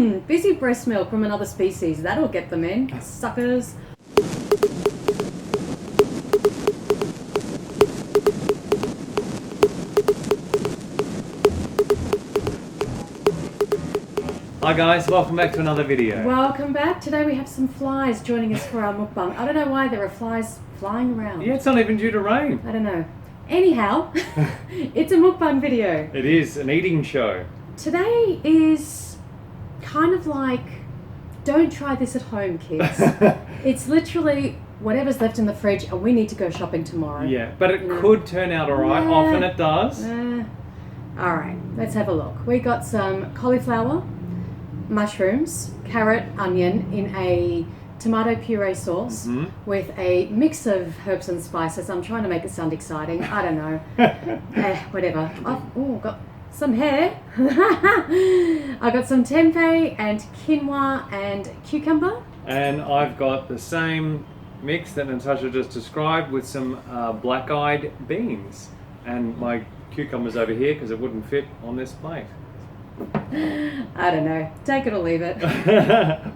Fizzy breast milk from another species. That'll get them in, suckers. Hi guys, welcome back to another video. Welcome back. Today we have some flies joining us for our mukbang. I don't know why there are flies flying around. Yeah, it's not even due to rain. I don't know. Anyhow, it's a mukbang video. It is an eating show. Today is kind of like, don't try this at home, kids. It's literally whatever's left in the fridge and we need to go shopping tomorrow. Yeah, but it could turn out alright. Yeah. Often it does. Alright, let's have a look. We got some cauliflower, mushrooms, carrot, onion in a tomato puree sauce with a mix of herbs and spices. I'm trying to make it sound exciting. I don't know. Whatever. Oh, got some hair. I got some tempeh and quinoa and cucumber. And I've got the same mix that Natasha just described with some black-eyed beans. And my cucumber's over here because it wouldn't fit on this plate. I don't know. Take it or leave it.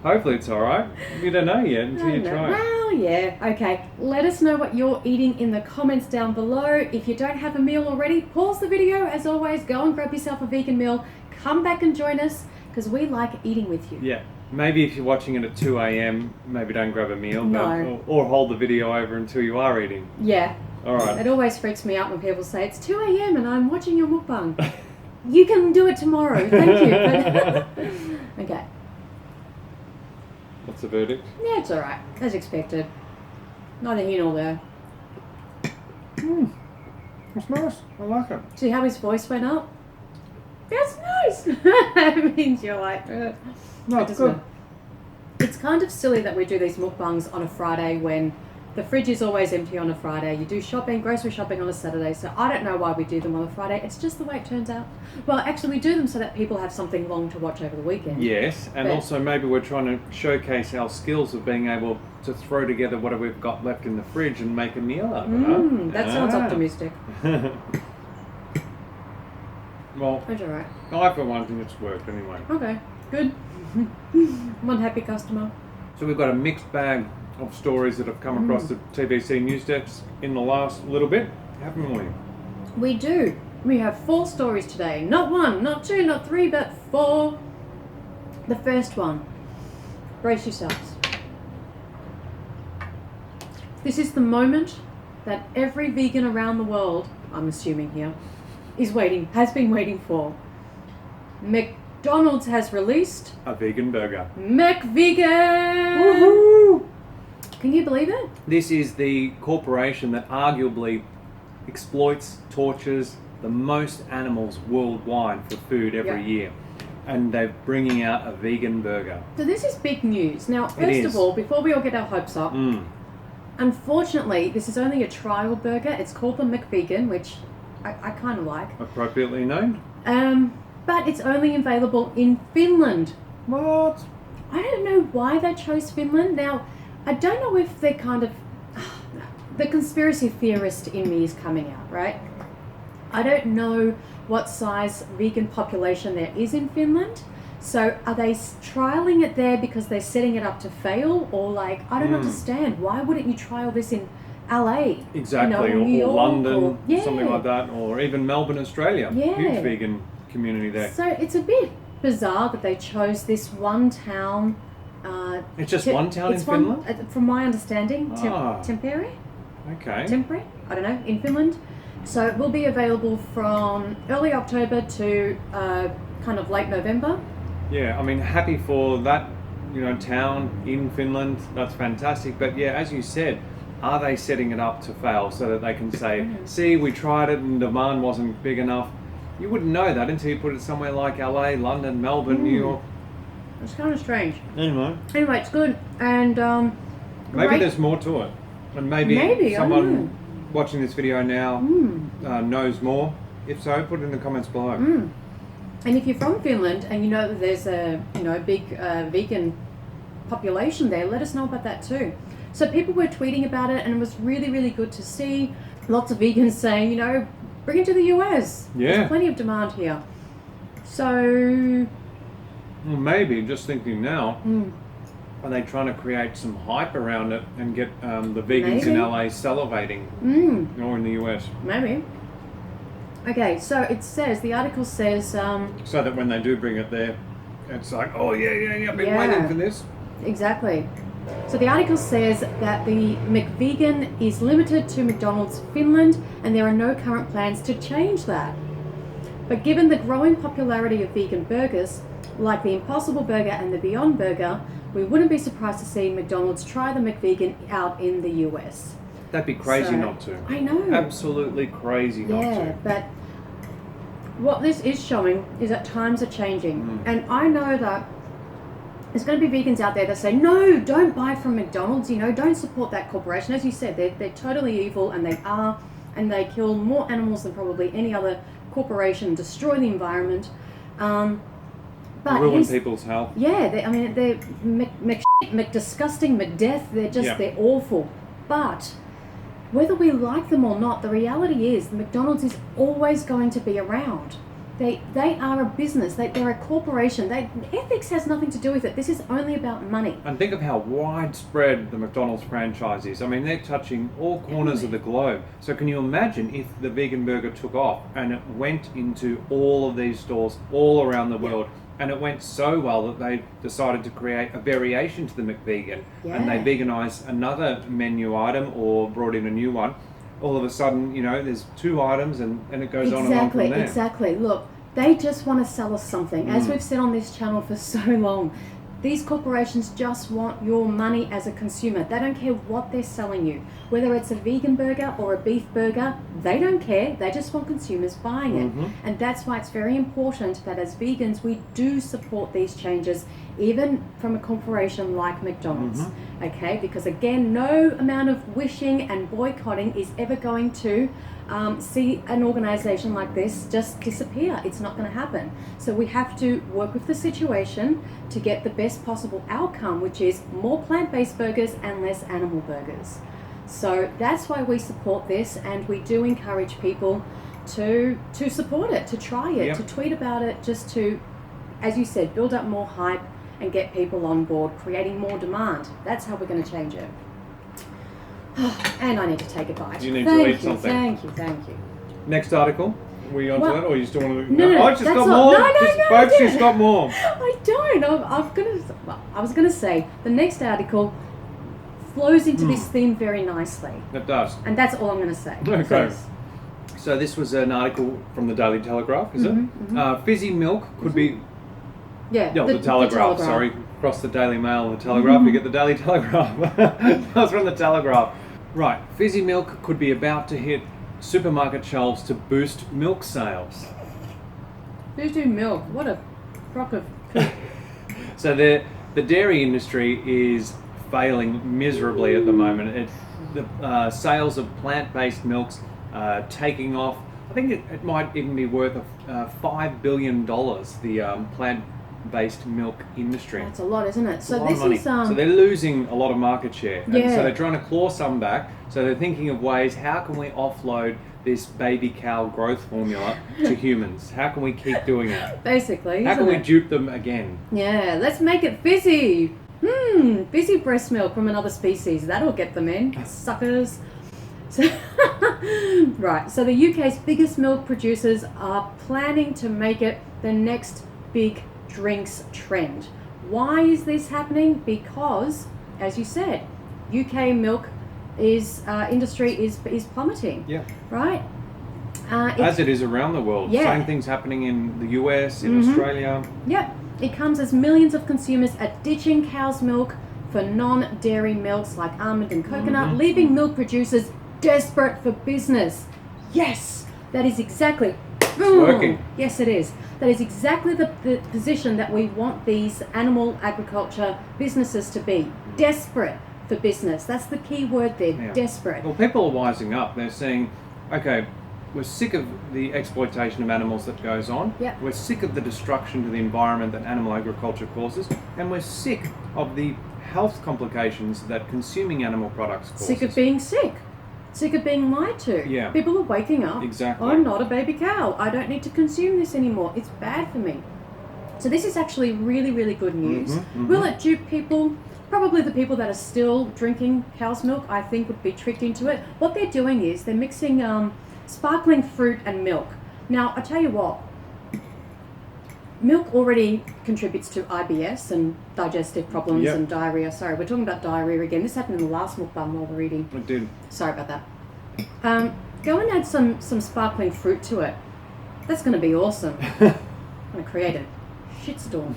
Hopefully it's alright. You don't know yet until you try it. Well, yeah. Okay. Let us know what you're eating in the comments down below. If you don't have a meal already, pause the video. As always, go and grab yourself a vegan meal. Come back and join us because we like eating with you. Yeah. Maybe if you're watching it at 2 a.m, maybe don't grab a meal. No. Or hold the video over until you are eating. Yeah. Alright. It always freaks me out when people say, it's 2 a.m. and I'm watching your mukbang. You can do it tomorrow, thank you. Okay. What's the verdict? Yeah, it's alright, as expected. Neither here nor there. It's nice. I like it. See how his voice went up? That's nice! That means you're like, No, it's good. It's kind of silly that we do these mukbangs on a Friday when the fridge is always empty on a Friday. You do shopping, grocery shopping on a Saturday, so I don't know why we do them on a Friday. It's just the way it turns out. Well, actually we do them so that people have something long to watch over the weekend. Yes, and also maybe we're trying to showcase our skills of being able to throw together what we've got left in the fridge and make a meal out of it. That sounds optimistic. Well, That's alright. I for one think it's worked anyway. Okay, good. One happy customer. So we've got a mixed bag of stories that have come across the TVC news desk in the last little bit, haven't we? We do. We have 4 stories today. Not 1, not 2, not 3, but 4. The first one. Brace yourselves. This is the moment that every vegan around the world, I'm assuming here, has been waiting for. McDonald's has released A vegan burger. McVegan! Woohoo! Can you believe it? This is the corporation that arguably exploits, tortures the most animals worldwide for food every year. And they're bringing out a vegan burger. So this is big news. Now, first of all, before we all get our hopes up, unfortunately, this is only a trial burger. It's called the McVegan, which I kind of like. Appropriately named? But it's only available in Finland. What? I don't know why they chose Finland. Now, I don't know if they're kind of... The conspiracy theorist in me is coming out, right? I don't know what size vegan population there is in Finland. So are they trialing it there because they're setting it up to fail? Or like, I don't understand. Why wouldn't you trial this in LA? Exactly, or New or York, London, or, something like that. Or even Melbourne, Australia. Huge vegan community there. So it's a bit bizarre that they chose this one town. It's just one town in Finland? From my understanding, Tampere? Okay. Tampere? I don't know, in Finland. So it will be available from early October to kind of late November. Yeah, I mean, happy for that, town in Finland. That's fantastic. But yeah, as you said, are they setting it up to fail so that they can say, see, we tried it and demand wasn't big enough? You wouldn't know that until you put it somewhere like LA, London, Melbourne, New York. It's kind of strange. Anyway, it's good. And maybe there's more to it. And maybe someone watching this video now knows more. If so, put it in the comments below. And if you're from Finland and you know that there's a big vegan population there, let us know about that too. So people were tweeting about it, and it was really, really good to see lots of vegans saying, bring it to the US. Yeah. There's plenty of demand here. So Well, maybe, just thinking now, are they trying to create some hype around it and get the vegans in LA salivating? Or in the US? Maybe. Okay, so it says, the article says... so that when they do bring it there, it's like, oh yeah, I've been waiting for this. Exactly. So the article says that the McVegan is limited to McDonald's Finland, and there are no current plans to change that. But given the growing popularity of vegan burgers, like the Impossible Burger and the Beyond Burger, we wouldn't be surprised to see McDonald's try the McVegan out in the US. That'd be crazy not to. I know. Absolutely crazy not to. Yeah, but what this is showing is that times are changing. And I know that there's going to be vegans out there that say, no, don't buy from McDonald's, don't support that corporation. As you said, they're totally evil, and they kill more animals than probably any other corporation, destroy the environment. But ruin people's health. Yeah, they're disgusting, McDeath, they're awful. But whether we like them or not, the reality is the McDonald's is always going to be around. They are a business. They're a corporation. Ethics has nothing to do with it. This is only about money. And think of how widespread the McDonald's franchise is. I mean, they're touching all corners of the globe. So can you imagine if the vegan burger took off and it went into all of these stores all around the world, and it went so well that they decided to create a variation to the McVegan, and they veganized another menu item or brought in a new one. All of a sudden, there's 2 items and it goes on and on from there. Exactly. Look, they just want to sell us something. As we've said on this channel for so long, these corporations just want your money as a consumer. They don't care what they're selling you. Whether it's a vegan burger or a beef burger, they don't care. They just want consumers buying it. And that's why it's very important that as vegans, we do support these changes, even from a corporation like McDonald's. Okay, because again, no amount of wishing and boycotting is ever going to see an organization like this just disappear. It's not going to happen. So we have to work with the situation to get the best possible outcome, which is more plant-based burgers and less animal burgers. So that's why we support this, and we do encourage people to support it, to try it, to tweet about it, just to, as you said, build up more hype and get people on board, creating more demand. That's how we're going to change it. And I need to take a bite. You need to eat something. Thank you. Next article. Were you on to that, or you still want to? No, I just got more. Folks, she's got more. I don't. I was gonna say the next article flows into this theme very nicely. It does. And that's all I'm going to say. Okay. So this was an article from the Daily Telegraph, is it? Fizzy Milk could be. Yeah. The Telegraph. Sorry, across the Daily Mail and the Telegraph, you get the Daily Telegraph. That was from the Telegraph. Right, Fizzy Milk could be about to hit supermarket shelves to boost milk sales. Who's doing milk? What a crock of poop. So the dairy industry is failing miserably at the moment. The sales of plant-based milks taking off. I think it might even be worth $5 billion, the plant-based milk industry. That's a lot, isn't it? So this is so they're losing a lot of market share. Yeah. And so they're trying to claw some back. So they're thinking of ways, how can we offload this baby cow growth formula to humans? How can we keep doing it? Basically, how can we dupe them again? Yeah, let's make it fizzy. Fizzy breast milk from another species. That'll get them in, suckers. So, right, so the UK's biggest milk producers are planning to make it the next big drinks trend. Why is this happening? Because, as you said, UK milk industry is plummeting. Yeah. Right? As it is around the world. Yeah. Same things happening in the US, in Australia. Yep. It comes as millions of consumers are ditching cow's milk for non-dairy milks like almond and coconut, leaving milk producers desperate for business. Yes, that is exactly. It's working. Yes, it is. That is exactly the position that we want these animal agriculture businesses to be. Desperate for business. That's the key word there, desperate. Well, people are wising up. They're saying, okay, we're sick of the exploitation of animals that goes on. Yep. We're sick of the destruction to the environment that animal agriculture causes. And we're sick of the health complications that consuming animal products causes. Sick of being sick. Sick of being lied to. Yeah. People are waking up. Exactly. I'm not a baby cow. I don't need to consume this anymore. It's bad for me. So this is actually really, really good news. Mm-hmm. Will it dupe people? Probably the people that are still drinking cow's milk, I think, would be tricked into it. What they're doing is they're mixing sparkling fruit and milk. Now, I tell you what, milk already contributes to IBS and digestive problems and diarrhea. Sorry, we're talking about diarrhea again. This happened in the last mukbang while we're eating. It did. Sorry about that. Go and add some sparkling fruit to it. That's going to be awesome. I'm going to create a shitstorm.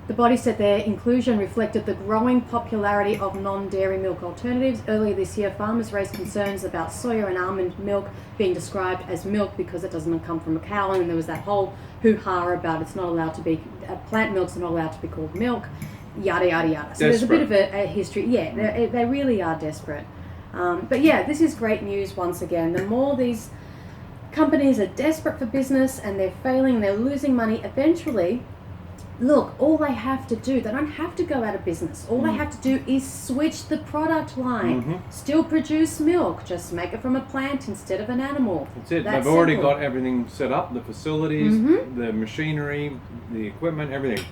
The body said their inclusion reflected the growing popularity of non-dairy milk alternatives. Earlier this year, farmers raised concerns about soya and almond milk being described as milk because it doesn't come from a cow, and there was that whole hoo-ha about it's not allowed to be, plant milks are not allowed to be called milk, yada, yada, yada. So there's a bit of a history. Yeah, they really are desperate. But yeah, this is great news once again. The more these companies are desperate for business and they're failing, they're losing money, eventually, look, all they have to do, they don't have to go out of business. All they have to do is switch the product line. Still produce milk, just make it from a plant instead of an animal. That's it. They've already got everything set up, the facilities, the machinery, the equipment, everything.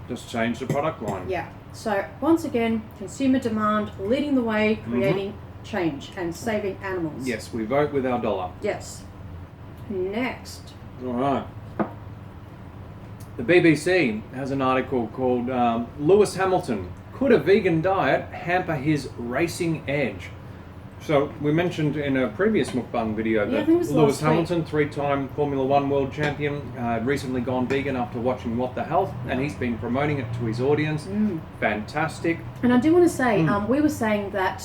Just change the product line. Yeah. So once again, consumer demand leading the way, creating change and saving animals. Yes, we vote with our dollar. Yes. Next. All right. The BBC has an article called Lewis Hamilton, Could a Vegan Diet Hamper His Racing Edge? So we mentioned in a previous mukbang video that Lewis Hamilton, 3-time Formula 1 world champion, recently gone vegan after watching What the Health, and he's been promoting it to his audience. Fantastic. And I do want to say, we were saying that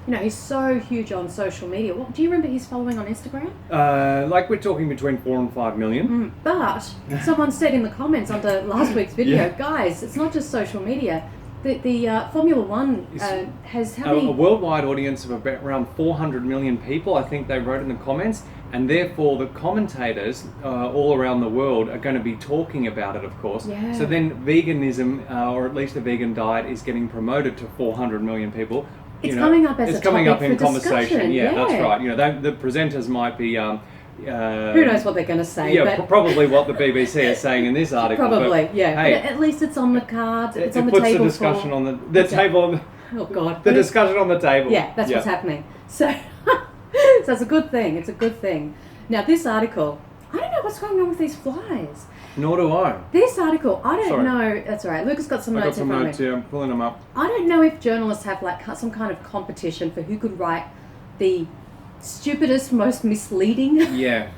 he's so huge on social media. Do you remember his following on Instagram? Like we're talking between 4 and 5 million. But someone said in the comments under last week's video, guys, it's not just social media. The Formula 1 has how many? A worldwide audience of about around 400 million people, I think they wrote in the comments, and therefore the commentators all around the world are going to be talking about it, of course. Yeah. So then veganism, or at least a vegan diet, is getting promoted to 400 million people. It's coming up as a topic in for conversation. discussion. Yeah, that's right. You know, the presenters might be. Who knows what they're going to say? Yeah, but probably what the BBC is saying in this article. Probably, but, yeah. Hey, but at least it's on the cards. It's on the puts table. The discussion on the table. Oh God. The discussion on the table. Yeah, that's what's happening. So, so it's a good thing. It's a good thing. Now, this article, I don't know what's going on with these flies. Nor do I. This article, I don't know. That's all right. Lucas got some notes in front of me. I got some notes here. I'm pulling them up. I don't know if journalists have like some kind of competition for who could write the stupidest, most misleading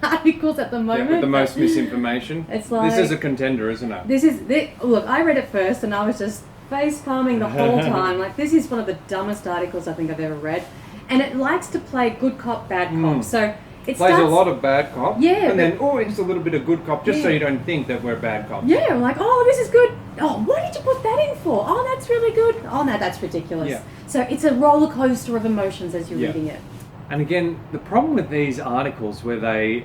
articles at the moment. Yeah, with the most misinformation. It's like, this is a contender, isn't it? Look, I read it first and I was just face palming the whole time. Like, this is one of the dumbest articles I think I've ever read. And it likes to play good cop, bad cop. So it plays a lot of bad cop. Yeah. And then, it's a little bit of good cop, just so you don't think that we're bad cops. Yeah, I'm like, oh, this is good. Oh, why did you put that in for? Oh, that's really good. Oh, no, that's ridiculous. Yeah. So it's a roller coaster of emotions as you're reading it. And again, the problem with these articles where they,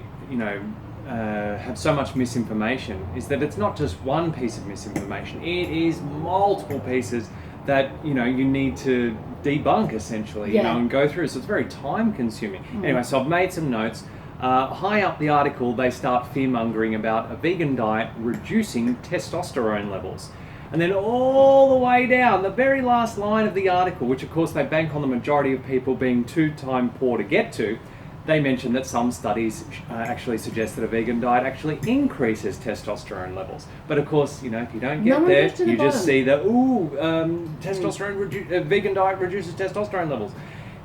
have so much misinformation is that it's not just one piece of misinformation. It is multiple pieces that, you need to debunk essentially, and go through. So it's very time consuming. Anyway, so I've made some notes. High up the article, they start fear-mongering about a vegan diet reducing testosterone levels. And then all the way down, the very last line of the article, which of course they bank on the majority of people being too-time poor to get to, they mention that some studies actually suggest that a vegan diet actually increases testosterone levels. But of course, if you don't get there, you just see that, testosterone, vegan diet reduces testosterone levels.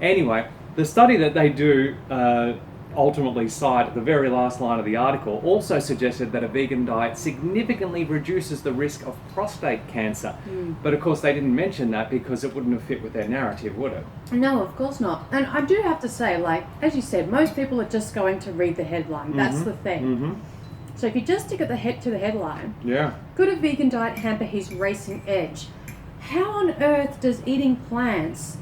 Anyway, the study that they do ultimately cite at the very last line of the article also suggested that a vegan diet significantly reduces the risk of prostate cancer. But of course they didn't mention that because it wouldn't have fit with their narrative, would it? No, of course not. And I do have to say, like, as you said, most people are just going to read the headline. That's the thing. So if you just stick at the headline, could a vegan diet hamper his racing edge? How on earth does eating plants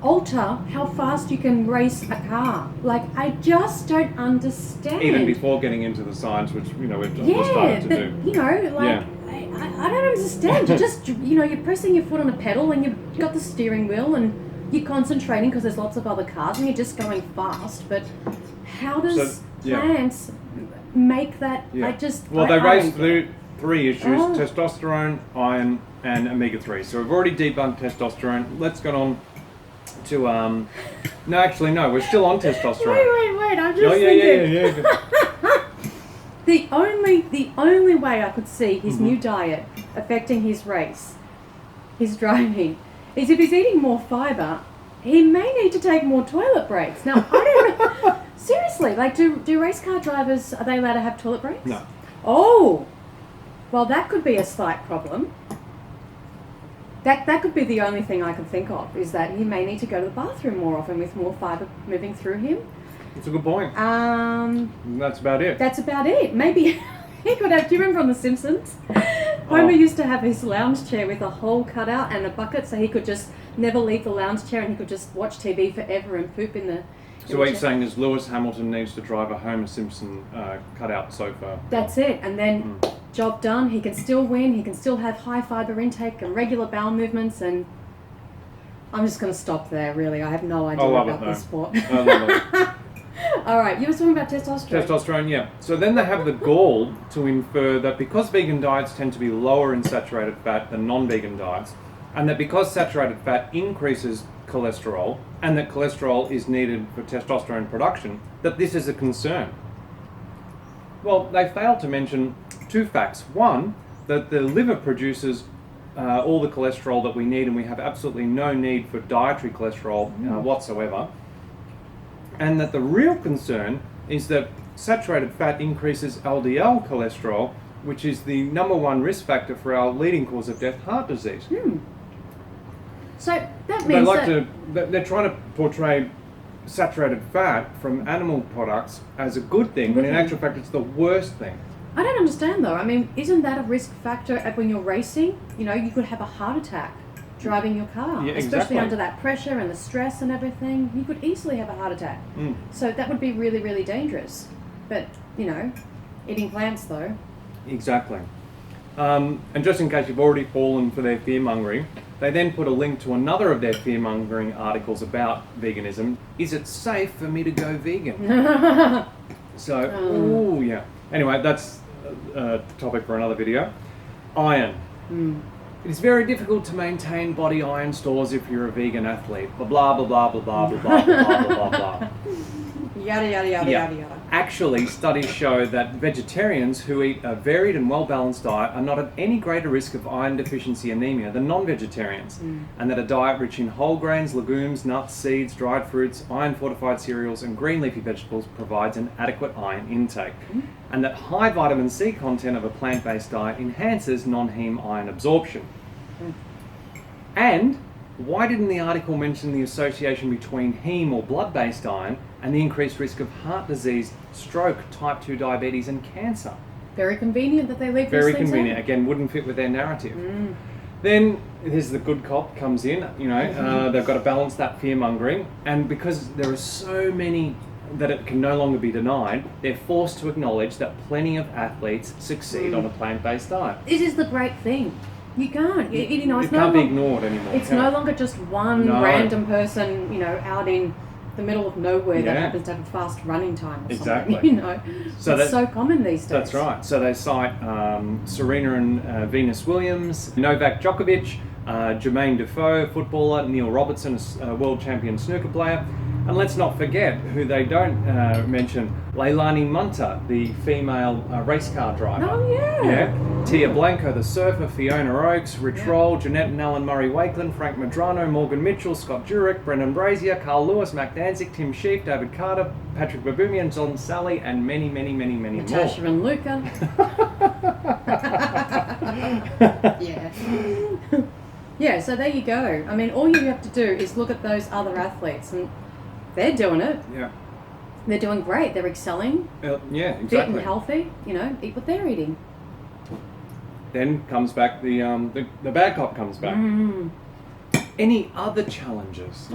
alter how fast you can race a car? Like, I just don't understand. Even before getting into the science, which we've just started to do. I don't understand. You just you're pressing your foot on a pedal and you've got the steering wheel and you're concentrating because there's lots of other cars and you're just going fast. But how does plants make that? Yeah. I they raised don't get it. three issues: testosterone, iron, and omega-3. So we've already debunked testosterone. Let's get on to No, actually, no. We're still on testosterone. Wait. I'm just thinking. Yeah. The only way I could see his new diet affecting his race, his driving, is if he's eating more fibre. He may need to take more toilet breaks. Now, I don't know. Seriously, like, do race car drivers, are they allowed to have toilet breaks? No. Oh, well, that could be a slight problem. That could be the only thing I can think of, is that he may need to go to the bathroom more often with more fibre moving through him. That's a good point. That's about it. That's about it. Maybe he could have. Do you remember on The Simpsons? Homer used to have his lounge chair with a hole cut out and a bucket, so he could just never leave the lounge chair and he could just watch TV forever and poop in the. So what you're saying is Lewis Hamilton needs to drive a Homer Simpson cut-out sofa. That's it, and then job done. He can still win. He can still have high fibre intake and regular bowel movements. And I'm just going to stop there. Really, I have no idea about this sport. I love it. All right, you were talking about testosterone. Testosterone, yeah. So then they have the gall to infer that because vegan diets tend to be lower in saturated fat than non-vegan diets, and that because saturated fat increases cholesterol, and that cholesterol is needed for testosterone production, that this is a concern. Well, they fail to mention two facts. One, that the liver produces all the cholesterol that we need, and we have absolutely no need for dietary cholesterol whatsoever. And that the real concern is that saturated fat increases LDL cholesterol, which is the number one risk factor for our leading cause of death, heart disease. So that means they're trying to portray saturated fat from animal products as a good thing, when in actual fact it's the worst thing. I don't understand though. I mean, isn't that a risk factor when you're racing? You know, you could have a heart attack driving your car, especially under that pressure and the stress and everything. You could easily have a heart attack. So that would be really, really dangerous. But, you know, eating plants though. Exactly. And just in case you've already fallen for their fear-mongering, they then put a link to another of their fear-mongering articles about veganism. Is it safe for me to go vegan? So, yeah. Anyway, that's a topic for another video. Iron. It is very difficult to maintain body iron stores if you're a vegan athlete. Blah, blah, blah, blah, blah, blah, blah, blah, blah, blah, blah. Yada, yada, yada, yada, yada. Actually, studies show that vegetarians who eat a varied and well-balanced diet are not at any greater risk of iron deficiency anemia than non-vegetarians, and that a diet rich in whole grains, legumes, nuts, seeds, dried fruits, iron-fortified cereals, and green leafy vegetables provides an adequate iron intake, and that high vitamin C content of a plant-based diet enhances non-heme iron absorption. And why didn't the article mention the association between heme or blood-based iron and the increased risk of heart disease, stroke, type 2 diabetes and cancer? Very convenient that they leave Very these things convenient. out. Again, wouldn't fit with their narrative. Then here's the good cop comes in, you know, they've got to balance that fear-mongering, and because there are so many that it can no longer be denied, they're forced to acknowledge that plenty of athletes succeed on a plant-based diet. This is the great thing. You can't. You know, it can't be ignored anymore. It's no longer just one random person, you know, out in the middle of nowhere that happens to have a fast running time or something. You know, so it's so common these days. That's right. So they cite Serena and Venus Williams, Novak Djokovic, Jermaine Defoe, footballer, Neil Robertson, a world champion snooker player. And let's not forget who they don't mention, Leilani Munter, the female race car driver. Oh, yeah. Tia Blanco, the surfer, Fiona Oakes, Rich Roll, Jeanette and Alan Murray-Wakeland, Frank Medrano, Morgan Mitchell, Scott Jurek, Brendan Brazier, Carl Lewis, Mac Danzig, Tim Sheaf, David Carter, Patrick Babumian, John Sally, and many, many, many, many more. Natasha and Luca. Yeah, so there you go. I mean, all you have to do is look at those other athletes, and they're doing it. Yeah. They're doing great. They're excelling. Yeah, exactly. Fit and healthy. You know, eat what they're eating. Then comes back the bad cop comes back. Any other challenges?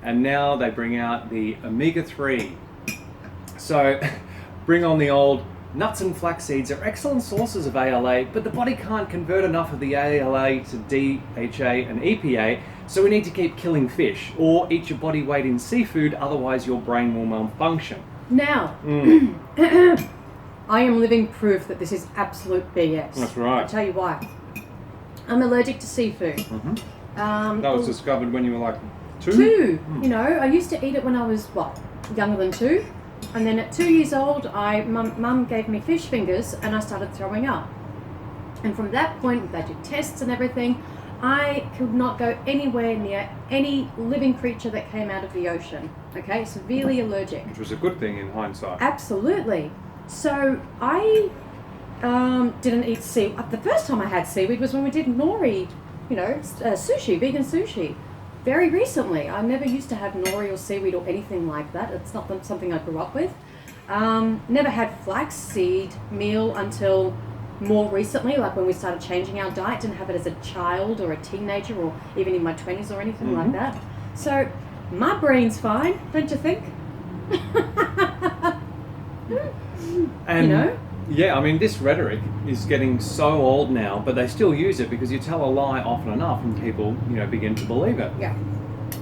And now they bring out the omega-3. So bring on the old nuts and flax seeds are excellent sources of ALA, but the body can't convert enough of the ALA to DHA and EPA, so we need to keep killing fish or eat your body weight in seafood, otherwise your brain will malfunction. Now, I am living proof that this is absolute BS. That's right. I'll tell you why. I'm allergic to seafood. Mm-hmm. That was discovered when you were like 2? 2. You know, I used to eat it when I was, younger than 2. And then at 2 years old, mum gave me fish fingers and I started throwing up. And from that point, they did tests and everything. I could not go anywhere near any living creature that came out of the ocean. Okay, severely allergic. Which was a good thing in hindsight. Absolutely. So I didn't eat seaweed. The first time I had seaweed was when we did nori, sushi, vegan sushi. Very recently. I never used to have nori or seaweed or anything like that. It's not something I grew up with. Never had flaxseed meal until more recently, like when we started changing our diet. Didn't have it as a child or a teenager or even in my 20s or anything like that. So my brain's fine, don't you think? And yeah, I mean, this rhetoric is getting so old now, but they still use it because you tell a lie often enough and people, begin to believe it. Yeah.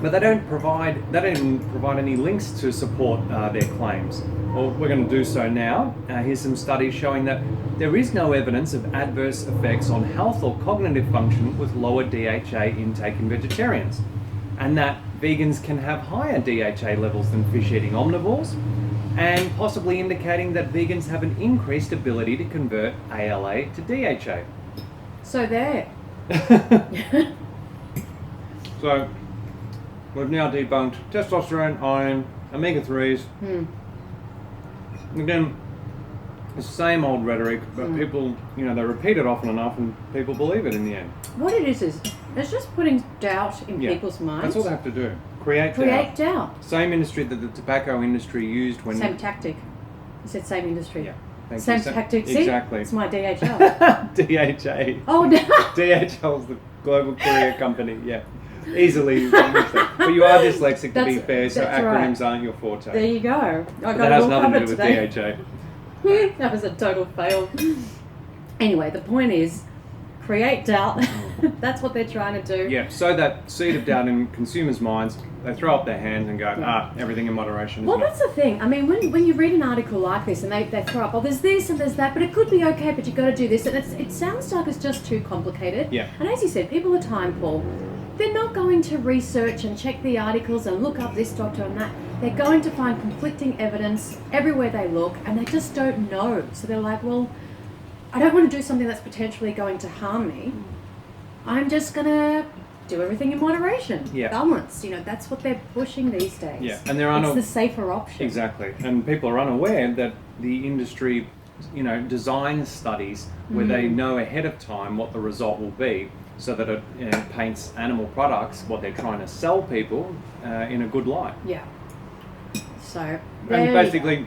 But they don't even provide any links to support their claims. Well, we're going to do so now. Here's some studies showing that there is no evidence of adverse effects on health or cognitive function with lower DHA intake in vegetarians, and that vegans can have higher DHA levels than fish-eating omnivores, and possibly indicating that vegans have an increased ability to convert ALA to DHA. So there. So we've now debunked testosterone, iron, omega-3s. Again, the same old rhetoric, but people, they repeat it often enough and people believe it in the end. What it is it's just putting doubt in people's minds. That's all they have to do. Create doubt. Same industry that the tobacco industry used when... Same tactic. You said same industry. Yeah. Same tactic. See? Exactly. It's my DHL. DHA. Oh, no. DHL's the global courier company, yeah. Easily. But you are dyslexic, to be fair, so acronyms aren't your forte. There you go. That has nothing to do with DHA. That was a total fail. Anyway, the point is, create doubt. That's what they're trying to do. Yeah, so that seed of doubt in consumers' minds, they throw up their hands and go, everything in moderation is that's the thing. I mean, when you read an article like this and they throw up, there's this and there's that, but it could be okay, but you've got to do this. And it sounds like it's just too complicated. Yeah. And as you said, people are time poor. They're not going to research and check the articles and look up this doctor and that. They're going to find conflicting evidence everywhere they look, and they just don't know. So they're like, well, I don't want to do something that's potentially going to harm me. I'm just going to do everything in moderation. Yeah. Balance. That's what they're pushing these days. Yeah, and it's the safer option. Exactly. And people are unaware that the industry, designs studies where they know ahead of time what the result will be, so that it paints animal products, what they're trying to sell people, in a good light. Yeah. So and basically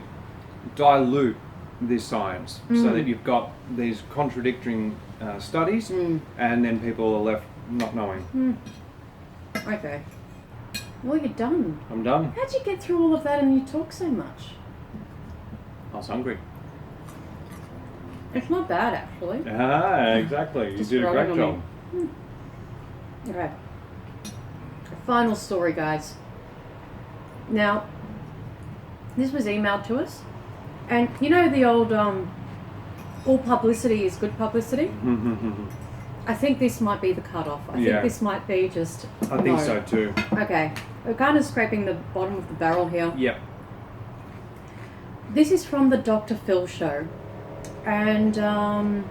dilute this science so that you've got these contradicting studies, and then people are left not knowing. Okay. Well, you're done. I'm done. How'd you get through all of that and you talk so much? I was hungry. It's not bad, actually. Exactly. You did a great job. Okay. Final story, guys. Now, this was emailed to us, and the old all publicity is good publicity? I think this might be the cutoff. I think this might be just... I think so too. Okay. We're kind of scraping the bottom of the barrel here. Yep. This is from the Dr. Phil show, and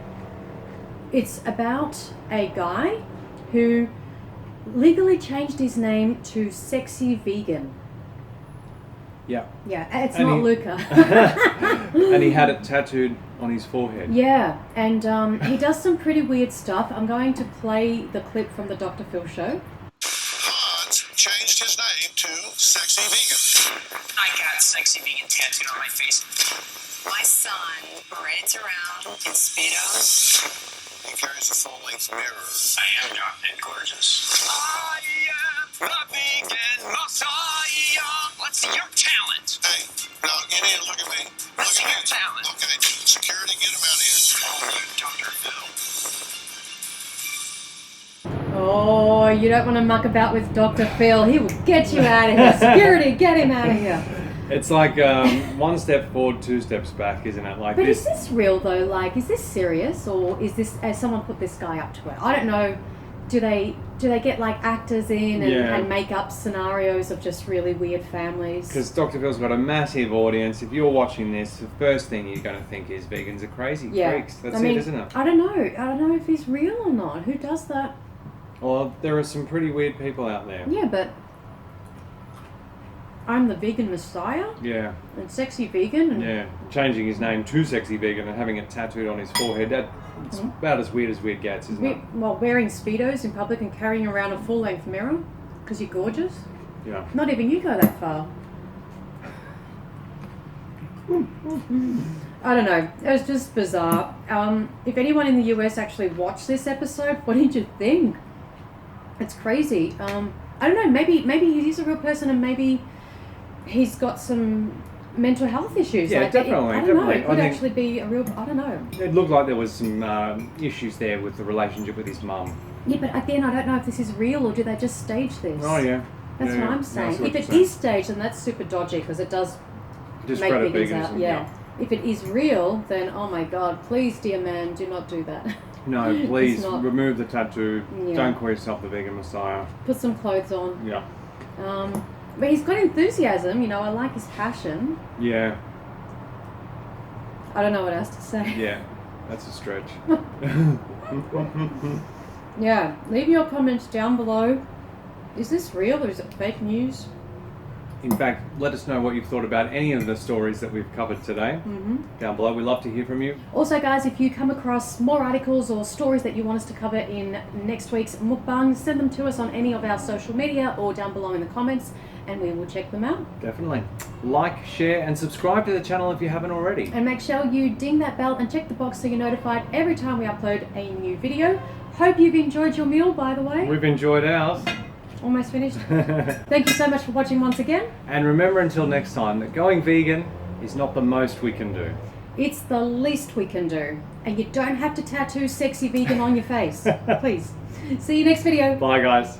it's about a guy who legally changed his name to Sexy Vegan. Yeah. Yeah, it's not Luca. And he had it tattooed on his forehead. Yeah, and he does some pretty weird stuff. I'm going to play the clip from the Dr. Phil show. Hans changed his name to Sexy Vegan. I got Sexy Vegan tattooed on my face. My son parades around in Speedos. He carries a full-length mirror. I am drop dead gorgeous. I am the vegan messiah. What's your talent? Hey, no, you need to look at me. What's Look your at me. talent? Okay, security, get him out of here. Oh, you Dr. Phil. Oh, you don't want to muck about with Dr. Phil. He will get you out of here. Security, get him out of here. It's like one step forward, two steps back, isn't it? Like But this. is this real though? Like, is this serious, or is this, has someone put this guy up to it? I don't know. Do they get like actors in and make up scenarios of just really weird families? Because Dr. Phil's got a massive audience. If you're watching this, the first thing you're going to think is vegans are crazy freaks. That's it, isn't it? I don't know if he's real or not. Who does that? Well, there are some pretty weird people out there. Yeah, but I'm the vegan messiah Yeah. and sexy vegan. And Yeah. Changing his name to Sexy Vegan and having it tattooed on his forehead. It's about as weird gets, isn't it? Well, wearing Speedos in public and carrying around a full-length mirror because you're gorgeous. Yeah. Not even you go that far. I don't know. It was just bizarre. If anyone in the US actually watched this episode, what did you think? It's crazy. I don't know. Maybe he is a real person, and maybe he's got some mental health issues. Yeah, like definitely. I don't know. It I could think actually be a real. I don't know. it looked like there was some issues there with the relationship with his mum. Yeah, but again, I don't know if this is real or do they just stage this. Oh yeah. That's Yeah, what I'm yeah. saying. That's what If you're it saying. is staged, then that's super dodgy because it does make Discredit vegans veganism. out. Yeah. If it is real, then oh my god, please, dear man, do not do that. No, please It's not- remove the tattoo. Yeah. Don't call yourself the vegan messiah. Put some clothes on. Yeah. But he's got enthusiasm, I like his passion. Yeah. I don't know what else to say. Yeah. That's a stretch. Yeah, leave your comments down below. Is this real or is it fake news? In fact, let us know what you've thought about any of the stories that we've covered today. Down below, we'd love to hear from you. Also, guys, if you come across more articles or stories that you want us to cover in next week's mukbang, send them to us on any of our social media or down below in the comments, and we will check them out. Definitely. Like, share, and subscribe to the channel if you haven't already. And make sure you ding that bell and check the box so you're notified every time we upload a new video. Hope you've enjoyed your meal, by the way. We've enjoyed ours. Almost finished. Thank you so much for watching once again. And remember until next time that going vegan is not the most we can do. It's the least we can do. And you don't have to tattoo sexy vegan on your face. Please. See you next video. Bye guys.